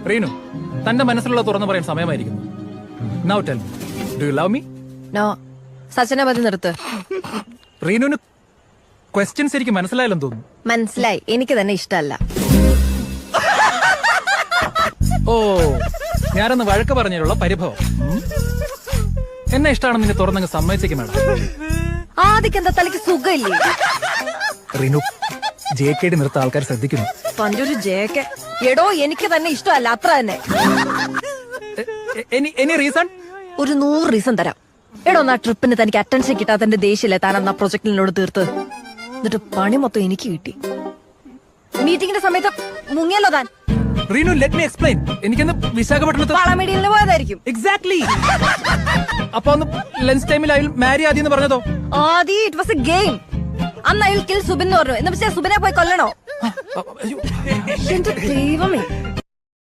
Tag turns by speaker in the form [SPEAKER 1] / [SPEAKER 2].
[SPEAKER 1] റീനു, തന്റെ മനസ്സിലുള്ള തുറന്നു പറയാൻ സമയമായിരിക്കുന്നു. Now tell me, do you love me?
[SPEAKER 2] No. സച്ചിനെ പതി നിർത്ത്.
[SPEAKER 1] റീനുവിന് ക്വസ്റ്റ്യൻസ് എനിക്ക് മനസ്സിലായില്ലെന്ന് തോന്നുന്നു.
[SPEAKER 2] മനസ്സിലായി, എനിക്ക് തന്നെ ഇഷ്ടമല്ല.
[SPEAKER 1] ഓ, ഞാനൊന്ന് വഴക്ക് പറഞ്ഞതിലുള്ള പരിഭവം. എന്നെ ഇഷ്ടമാണെന്ന് നിന്നെ തുറന്നങ്ങ് സമ്മതിച്ചേക്കും മേഡം.
[SPEAKER 2] ആദ്യം എന്താ തലയ്ക്ക് സുഖമില്ലേ?
[SPEAKER 1] റീനു, JKD നിർത്ത ആൾക്കാർ ശ്രദ്ധിക്കുന്നു.
[SPEAKER 2] തന്റെ ഒരു ജേക്കെ. എടോ, എനിക്ക് തന്നെ ഇഷ്ടമല്ല, അത്ര തന്നെ.
[SPEAKER 1] Any reason?
[SPEAKER 2] ഒരു 100 റീസൺ തരാം. എടോ, ആ ട്രിപ്പിന് തനിക്ക് അറ്റൻഷൻ കിട്ടാത്തതിന്റെ ദേഷ്യല്ലേ താൻ അന്ന് ആ പ്രൊജക്ടിനോട് തീർത്ത്. എന്നിട്ട് പണി മൊത്തം എനിക്ക് കിട്ടി. മീറ്റിംഗിന്റെ സമയത്ത് മുങ്ങിയല്ലോ താൻ.
[SPEAKER 1] Reenu, let me explain. എനിക്കൊന്ന് വിശാഖപട്ടണത്ത്
[SPEAKER 2] വളമീഡിയലിന് പോയതായിരിക്കും.
[SPEAKER 1] എക്സാക്ട്ലി. അപ്പൊ ഒന്ന് ലഞ്ച് ടൈമിൽ അയാൾ മാരി ആദ്യം പറഞ്ഞതോ?
[SPEAKER 2] ആദി, ഇറ്റ് വാസ് എ ഗെയിം. അന്ന് അയാൾ കിൽ സുബിൻ എന്ന് പറഞ്ഞു. എന്ന് വെച്ചാൽ സുബിനെ പോയി കൊല്ലണോ? എന്റെ ദൈവമേ.